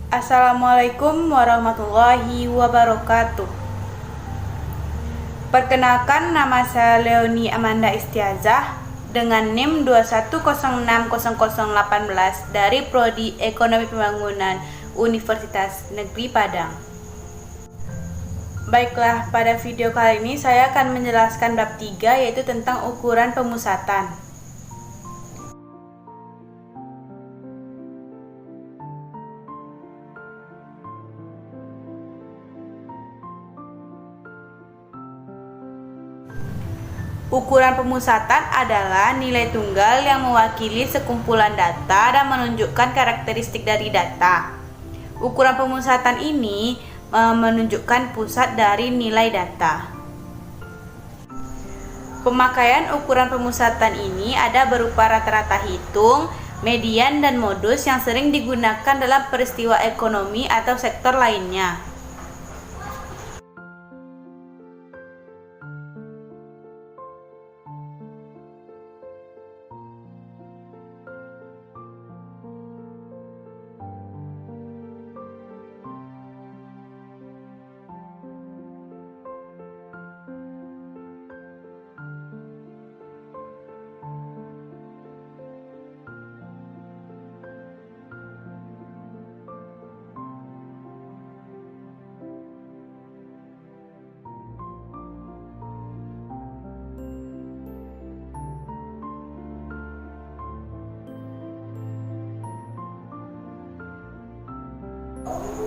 Assalamualaikum warahmatullahi wabarakatuh. Perkenalkan, nama saya Leonie Amanda Istiazah dengan NIM 210600018 dari Prodi Ekonomi Pembangunan Universitas Negeri Padang. Baiklah, pada video kali ini saya akan menjelaskan bab 3, yaitu tentang ukuran pemusatan. Ukuran pemusatan adalah nilai tunggal yang mewakili sekumpulan data dan menunjukkan karakteristik dari data. Ukuran pemusatan ini menunjukkan pusat dari nilai data. Pemakaian ukuran pemusatan ini ada berupa rata-rata hitung, median, dan modus yang sering digunakan dalam peristiwa ekonomi atau sektor lainnya.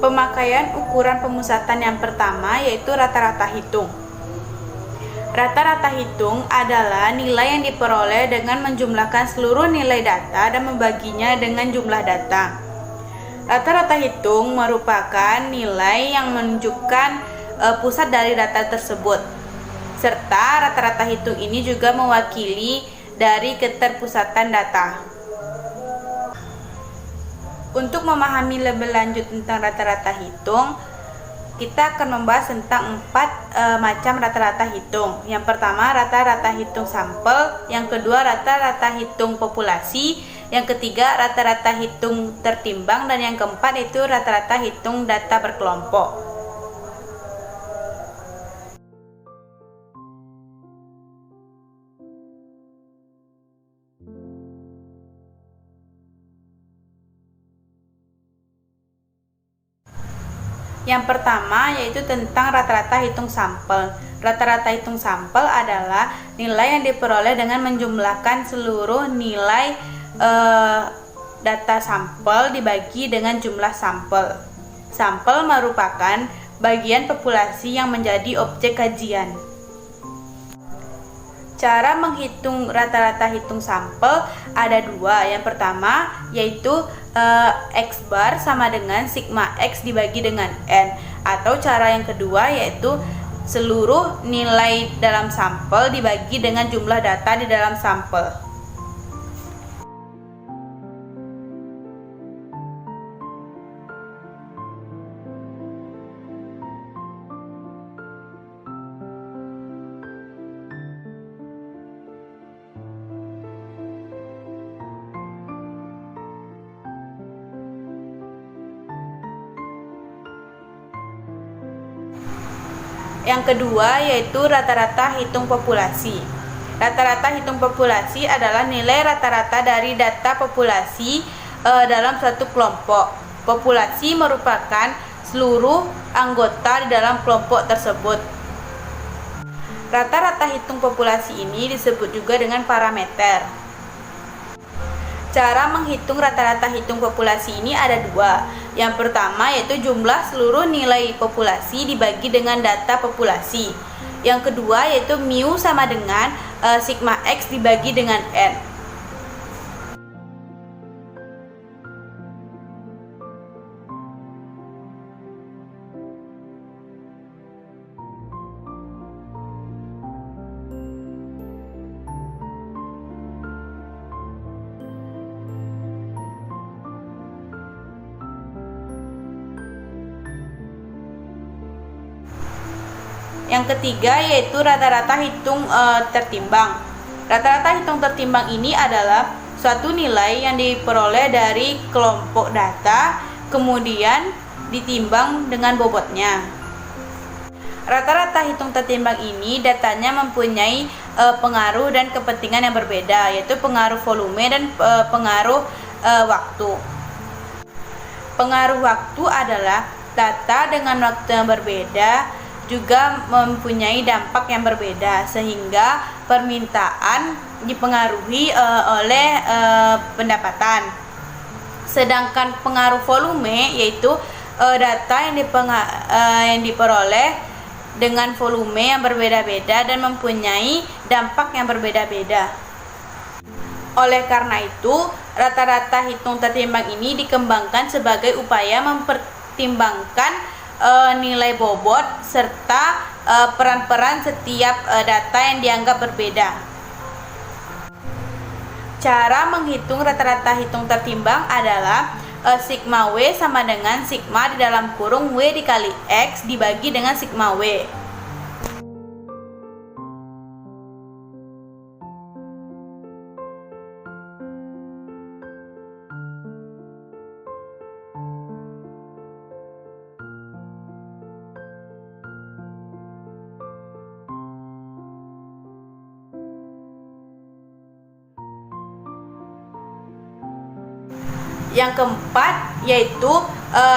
Pemakaian ukuran pemusatan yang pertama yaitu rata-rata hitung. Rata-rata hitung adalah nilai yang diperoleh dengan menjumlahkan seluruh nilai data dan membaginya dengan jumlah data. Rata-rata hitung merupakan nilai yang menunjukkan pusat dari data tersebut, serta rata-rata hitung ini juga mewakili dari keterpusatan data. Untuk memahami lebih lanjut tentang rata-rata hitung, kita akan membahas tentang 4 macam rata-rata hitung. Yang pertama, rata-rata hitung sampel. Yang kedua, rata-rata hitung populasi. Yang ketiga, rata-rata hitung tertimbang. Dan yang keempat, itu rata-rata hitung data berkelompok. Yang pertama yaitu tentang rata-rata hitung sampel. Rata-rata hitung sampel adalah nilai yang diperoleh dengan menjumlahkan seluruh nilai data sampel dibagi dengan jumlah sampel. Sampel merupakan bagian populasi yang menjadi objek kajian. Cara menghitung rata-rata hitung sampel ada dua. Yang pertama yaitu X bar sama dengan sigma X dibagi dengan N. Atau cara yang kedua yaitu seluruh nilai dalam sampel dibagi dengan jumlah data di dalam sampel. Yang kedua yaitu rata-rata hitung populasi. Rata-rata hitung populasi adalah nilai rata-rata dari data populasi dalam suatu kelompok. Populasi merupakan seluruh anggota di dalam kelompok tersebut. Rata-rata hitung populasi ini disebut juga dengan parameter. Cara menghitung rata-rata hitung populasi ini ada dua. Yang pertama yaitu jumlah seluruh nilai populasi dibagi dengan data populasi. Yang kedua yaitu mu sama dengan sigma X dibagi dengan N. Yang ketiga yaitu rata-rata hitung tertimbang. Rata-rata hitung tertimbang ini adalah suatu nilai yang diperoleh dari kelompok data kemudian ditimbang dengan bobotnya. Rata-rata hitung tertimbang ini datanya mempunyai pengaruh dan kepentingan yang berbeda, yaitu pengaruh volume dan pengaruh waktu. Pengaruh waktu adalah data dengan waktu yang berbeda juga mempunyai dampak yang berbeda, sehingga permintaan dipengaruhi oleh pendapatan. Sedangkan pengaruh volume yaitu data yang diperoleh dengan volume yang berbeda-beda dan mempunyai dampak yang berbeda-beda. Oleh karena itu, rata-rata hitung tertimbang ini dikembangkan sebagai upaya mempertimbangkan nilai bobot serta peran-peran setiap data yang dianggap berbeda. Cara menghitung rata-rata hitung tertimbang adalah sigma W sama dengan sigma di dalam kurung W dikali X dibagi dengan sigma W. Yang keempat yaitu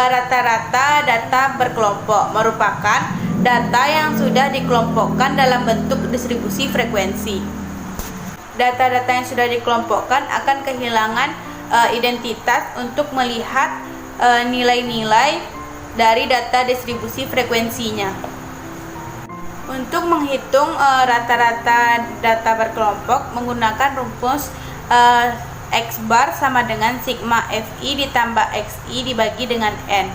rata-rata data berkelompok, merupakan data yang sudah dikelompokkan dalam bentuk distribusi frekuensi. Data-data yang sudah dikelompokkan akan kehilangan identitas untuk melihat nilai-nilai dari data distribusi frekuensinya. Untuk menghitung rata-rata data berkelompok menggunakan rumus X bar sama dengan sigma Fi ditambah Xi dibagi dengan N.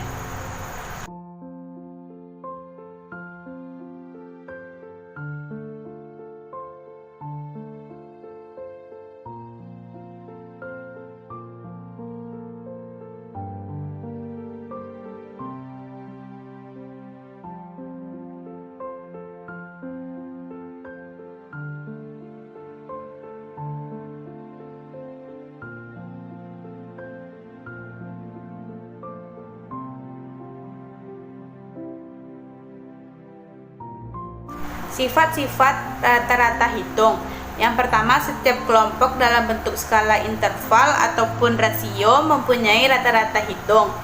Sifat-sifat rata-rata hitung. Yang pertama, setiap kelompok dalam bentuk skala interval ataupun rasio mempunyai rata-rata hitung.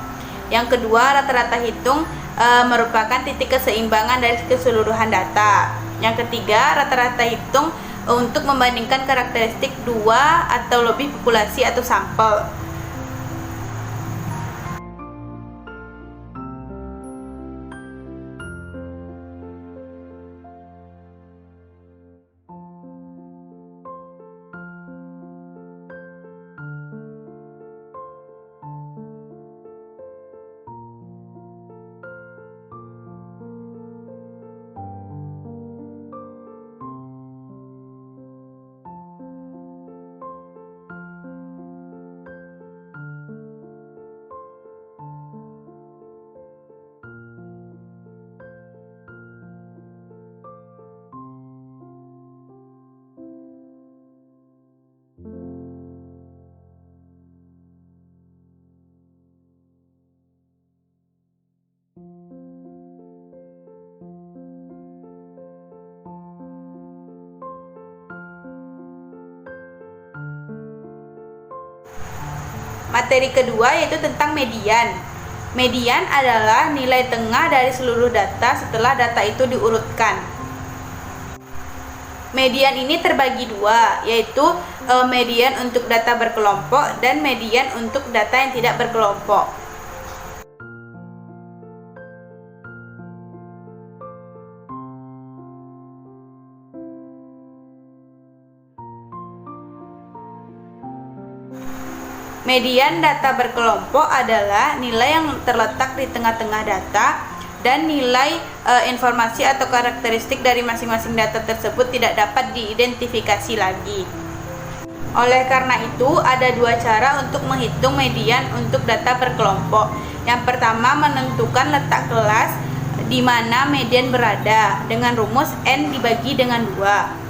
Yang kedua, rata-rata hitung merupakan titik keseimbangan dari keseluruhan data. Yang ketiga, rata-rata hitung untuk membandingkan karakteristik dua atau lebih populasi atau sampel. Materi kedua yaitu tentang median. Median adalah nilai tengah dari seluruh data setelah data itu diurutkan. Median ini terbagi dua, yaitu median untuk data berkelompok dan median untuk data yang tidak berkelompok. Median data berkelompok adalah nilai yang terletak di tengah-tengah data dan nilai informasi atau karakteristik dari masing-masing data tersebut tidak dapat diidentifikasi lagi. Oleh karena itu, ada dua cara untuk menghitung median untuk data berkelompok. Yang pertama, menentukan letak kelas di mana median berada dengan rumus N dibagi dengan 2.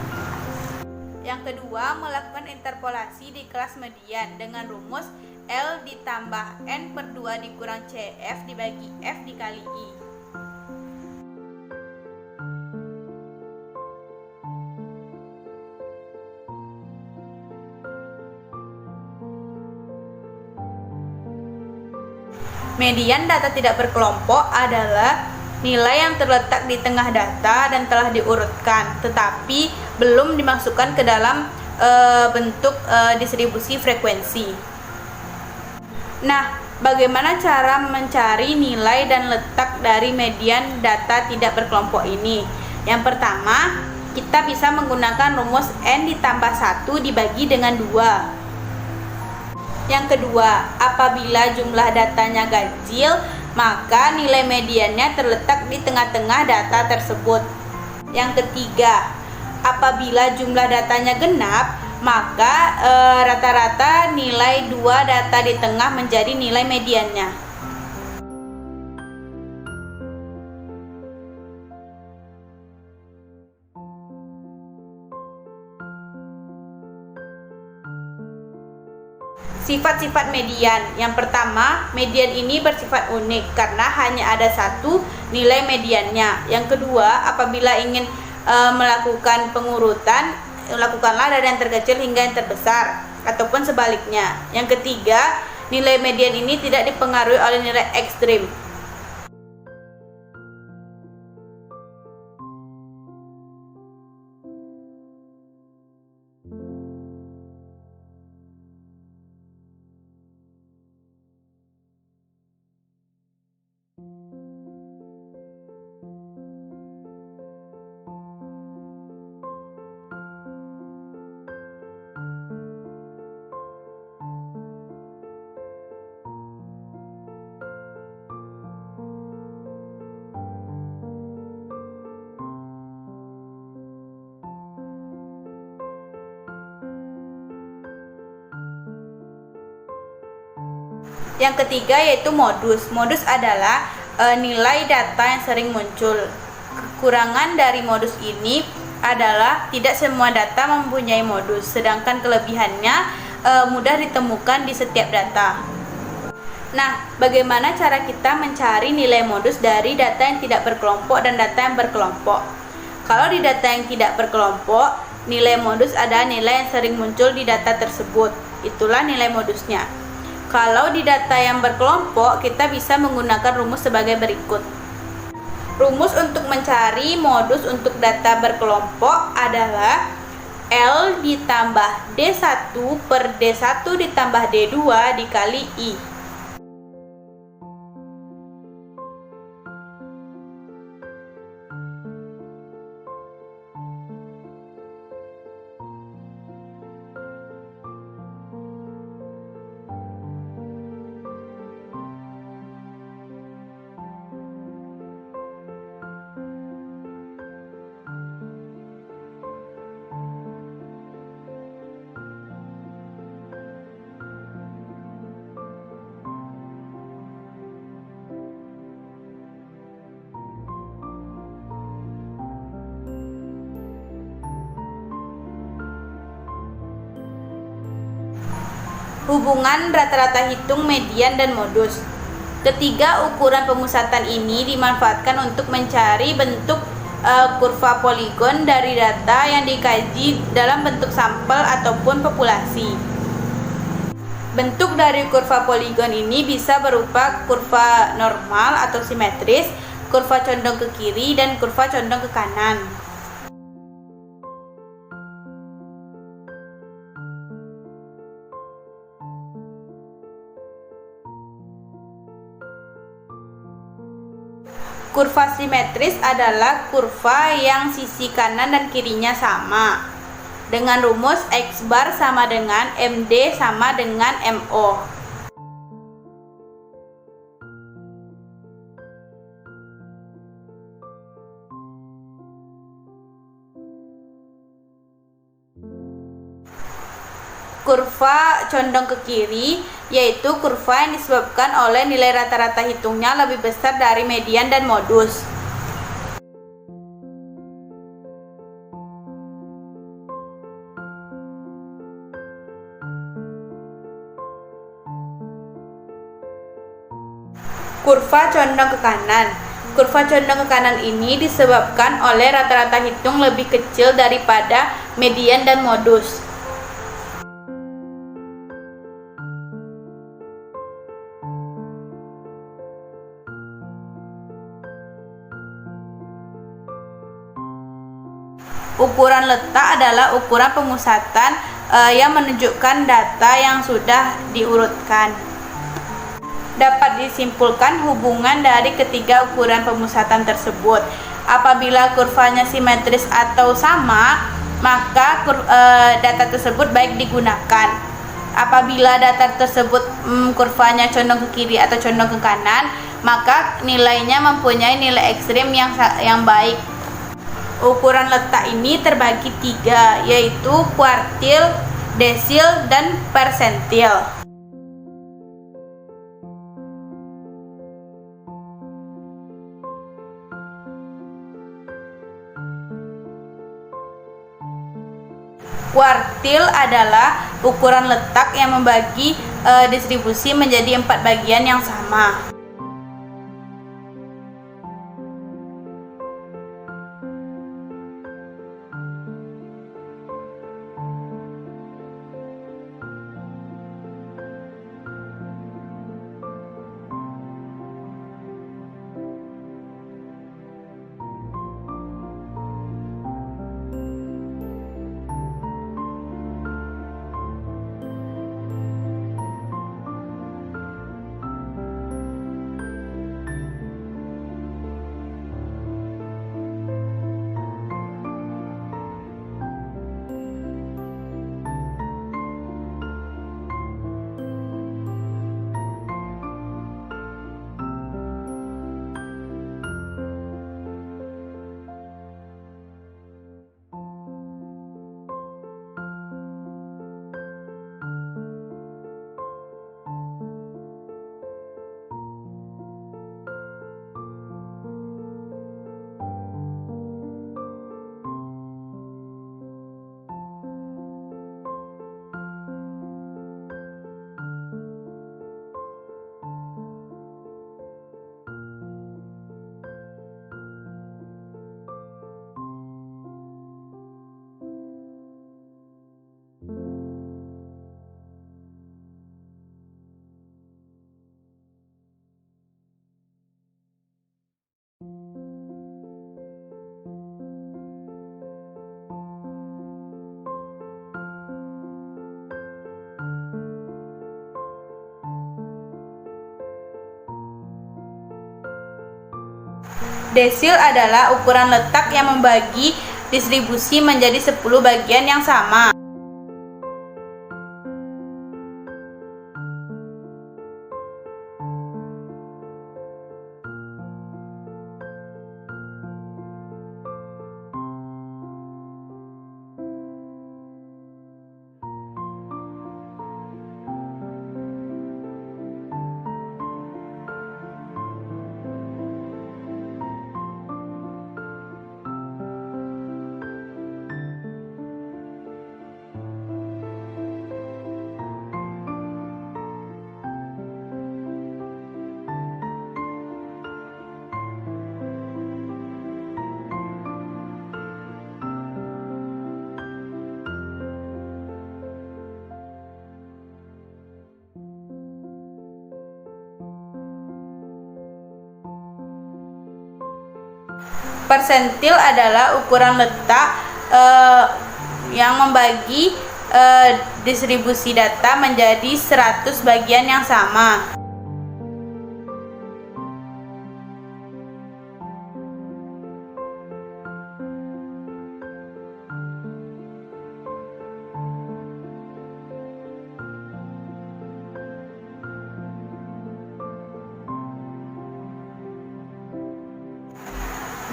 Yang kedua, melakukan interpolasi di kelas median dengan rumus L ditambah N per 2 dikurang CF dibagi F dikali I. Median data tidak berkelompok adalah nilai yang terletak di tengah data dan telah diurutkan, tetapi belum dimasukkan ke dalam bentuk distribusi frekuensi. Nah, bagaimana cara mencari nilai dan letak dari median data tidak berkelompok ini? Yang pertama, kita bisa menggunakan rumus N ditambah 1 dibagi dengan 2. Yang kedua, apabila jumlah datanya ganjil, maka nilai mediannya terletak di tengah-tengah data tersebut. Yang ketiga, apabila jumlah datanya genap, maka rata-rata nilai 2 data di tengah menjadi nilai mediannya. Sifat-sifat median. Yang pertama, median ini bersifat unik karena hanya ada satu nilai mediannya. Yang kedua, apabila ingin melakukan pengurutan, lakukanlah dari yang terkecil hingga yang terbesar, ataupun sebaliknya. Yang ketiga, nilai median ini tidak dipengaruhi oleh nilai ekstrim. Yang ketiga yaitu modus. Modus adalah nilai data yang sering muncul. Kekurangan dari modus ini adalah tidak semua data mempunyai modus, sedangkan kelebihannya mudah ditemukan di setiap data. Nah, bagaimana cara kita mencari nilai modus dari data yang tidak berkelompok dan data yang berkelompok? Kalau di data yang tidak berkelompok, nilai modus adalah nilai yang sering muncul di data tersebut. Itulah nilai modusnya. Kalau di data yang berkelompok, kita bisa menggunakan rumus sebagai berikut. Rumus untuk mencari modus untuk data berkelompok adalah L ditambah D1 per D1 ditambah D2 dikali I. Hubungan rata-rata hitung, median, dan modus. Ketiga ukuran pemusatan ini dimanfaatkan untuk mencari bentuk kurva poligon dari data yang dikaji dalam bentuk sampel ataupun populasi. Bentuk dari kurva poligon ini bisa berupa kurva normal atau simetris, kurva condong ke kiri, dan kurva condong ke kanan. Kurva simetris adalah kurva yang sisi kanan dan kirinya sama, dengan rumus X bar sama dengan MD sama dengan MO. Kurva condong ke kiri yaitu kurva yang disebabkan oleh nilai rata-rata hitungnya lebih besar dari median dan modus. Kurva condong ke kanan. Kurva condong ke kanan ini disebabkan oleh rata-rata hitung lebih kecil daripada median dan modus. Ukuran letak adalah ukuran pemusatan yang menunjukkan data yang sudah diurutkan. Dapat disimpulkan hubungan dari ketiga ukuran pemusatan tersebut. Apabila kurvanya simetris atau sama, maka data tersebut baik digunakan. Apabila data tersebut kurvanya condong ke kiri atau condong ke kanan, maka nilainya mempunyai nilai ekstrim yang baik. Ukuran letak ini terbagi tiga, yaitu kuartil, desil, dan persentil. Kuartil adalah ukuran letak yang membagi distribusi menjadi 4 bagian yang sama. Desil adalah ukuran letak yang membagi distribusi menjadi 10 bagian yang sama. Persentil adalah ukuran letak yang membagi distribusi data menjadi 100 bagian yang sama.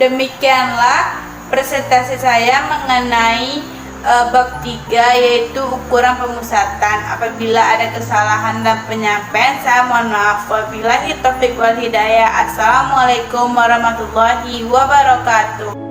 Demikianlah presentasi saya mengenai bab 3, yaitu ukuran pemusatan. Apabila ada kesalahan dan penyampaian, saya mohon maaf. Wabillahi taufiq wal hidayah. Assalamualaikum warahmatullahi wabarakatuh.